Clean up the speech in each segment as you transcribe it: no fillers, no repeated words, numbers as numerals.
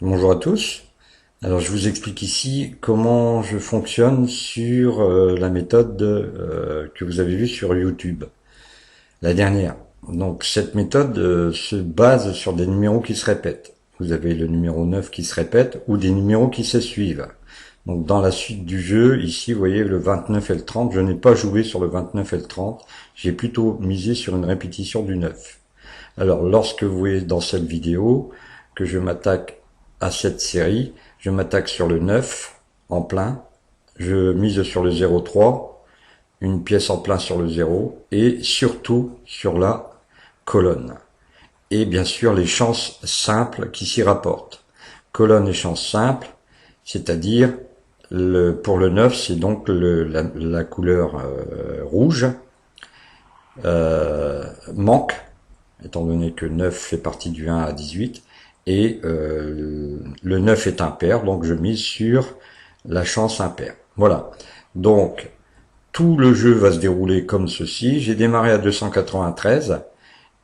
Bonjour à tous. Alors je vous explique ici comment je fonctionne sur la méthode que vous avez vue sur YouTube, la dernière. Donc cette méthode se base sur des numéros qui se répètent. Vous avez le numéro 9 qui se répète ou des numéros qui se suivent. Donc dans la suite du jeu, ici vous voyez le 29 et le 30, je n'ai pas joué sur le 29 et le 30, j'ai plutôt misé sur une répétition du 9. Alors lorsque vous voyez dans cette vidéo que je m'attaque à cette série, je m'attaque sur le 9 en plein, je mise sur le 0,3, une pièce en plein sur le 0 et surtout sur la colonne. Et bien sûr les chances simples qui s'y rapportent. Colonne et chance simple, c'est-à-dire pour le 9 c'est donc la couleur rouge, manque, étant donné que 9 fait partie du 1 à 18, et le 9 est impair, donc je mise sur la chance impair. Voilà, donc tout le jeu va se dérouler comme ceci. J'ai démarré à 293,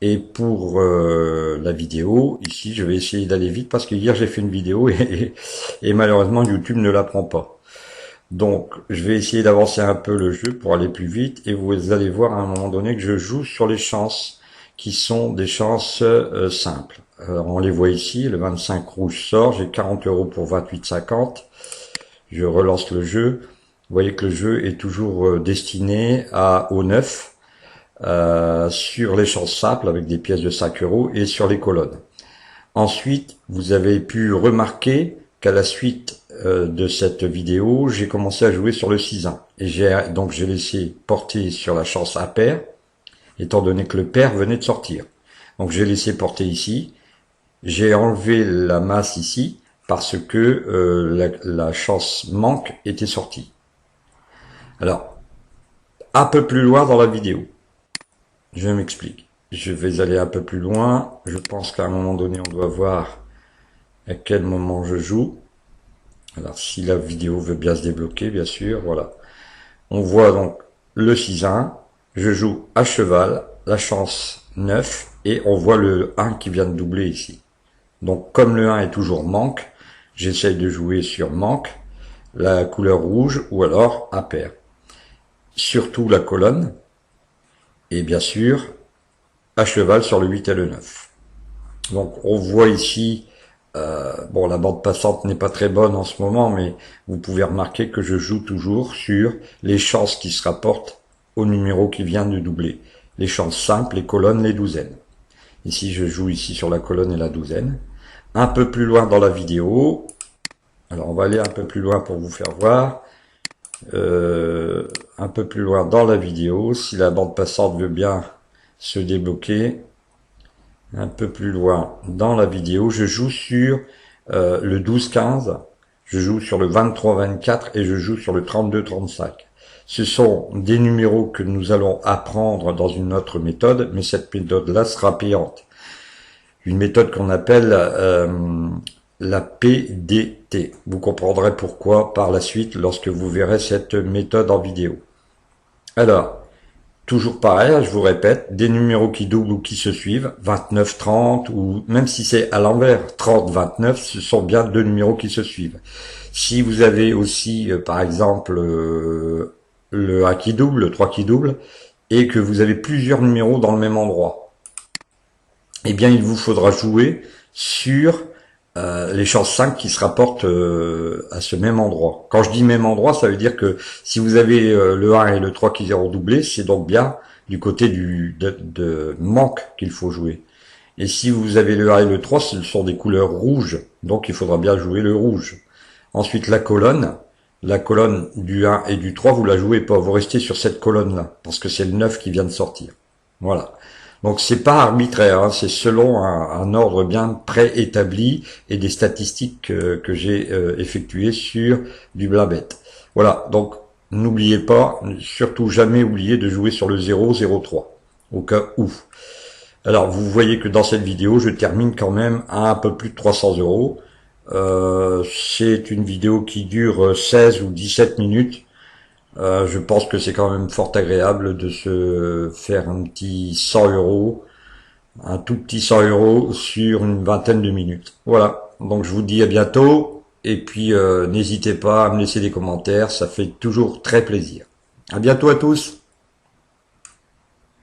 et pour la vidéo, ici je vais essayer d'aller vite, parce que hier j'ai fait une vidéo, et malheureusement YouTube ne la prend pas. Donc, je vais essayer d'avancer un peu le jeu pour aller plus vite, et vous allez voir à un moment donné que je joue sur les chances, qui sont des chances simples. Alors, on les voit ici, le 25 rouge sort, j'ai 40 € pour 28,50. Je relance le jeu. Vous voyez que le jeu est toujours destiné au 9, sur les chances simples avec des pièces de 5 € et sur les colonnes. Ensuite, vous avez pu remarquer qu'à la suite de cette vidéo, j'ai commencé à jouer sur le 6-1. Et j'ai laissé porter sur la chance impair, étant donné que le pair venait de sortir. Donc j'ai laissé porter ici. J'ai enlevé la masse ici, parce que la chance manque était sortie. Alors, un peu plus loin dans la vidéo, je m'explique. Je vais aller un peu plus loin. Je pense qu'à un moment donné, on doit voir à quel moment je joue. Alors, si la vidéo veut bien se débloquer, bien sûr, voilà. On voit donc le 6-1, je joue à cheval, la chance 9, et on voit le 1 qui vient de doubler ici. Donc, comme le 1 est toujours manque, j'essaye de jouer sur manque, la couleur rouge, ou alors impair. Surtout la colonne, et bien sûr, à cheval sur le 8 et le 9. Donc, on voit ici bon, la bande passante n'est pas très bonne en ce moment, mais vous pouvez remarquer que je joue toujours sur les chances qui se rapportent au numéro qui vient de doubler. Les chances simples, les colonnes, les douzaines. Ici, je joue ici sur la colonne et la douzaine. Un peu plus loin dans la vidéo, alors on va aller un peu plus loin pour vous faire voir. Un peu plus loin dans la vidéo, si la bande passante veut bien se débloquer. Un peu plus loin dans la vidéo, je joue sur le 12-15, je joue sur le 23-24 et je joue sur le 32-35. Ce sont des numéros que nous allons apprendre dans une autre méthode, mais cette méthode-là sera payante. Une méthode qu'on appelle la PDT. Vous comprendrez pourquoi par la suite lorsque vous verrez cette méthode en vidéo. Alors, toujours pareil, je vous répète, des numéros qui doublent ou qui se suivent, 29-30, ou même si c'est à l'envers, 30-29, ce sont bien deux numéros qui se suivent. Si vous avez aussi, par exemple, le 1 qui double, le 3 qui double, et que vous avez plusieurs numéros dans le même endroit, eh bien il vous faudra jouer sur les chances 5 qui se rapportent à ce même endroit. Quand je dis même endroit, ça veut dire que si vous avez le 1 et le 3 qui ont doublé, c'est donc bien du côté de manque qu'il faut jouer. Et si vous avez le 1 et le 3, ce sont des couleurs rouges, donc il faudra bien jouer le rouge. Ensuite, la colonne du 1 et du 3, vous la jouez pas, vous restez sur cette colonne-là, parce que c'est le 9 qui vient de sortir. Voilà. Donc c'est pas arbitraire, hein, c'est selon un ordre bien préétabli et des statistiques que j'ai effectuées sur du Blabet. Voilà, donc n'oubliez pas, surtout jamais oublier de jouer sur le 0,03, au cas où. Alors vous voyez que dans cette vidéo, je termine quand même à un peu plus de 300 €. C'est une vidéo qui dure 16 ou 17 minutes. Je pense que c'est quand même fort agréable de se faire un petit 100 €, un tout petit 100 € sur une vingtaine de minutes. Voilà. Donc je vous dis à bientôt. Et puis n'hésitez pas à me laisser des commentaires, ça fait toujours très plaisir. À bientôt à tous.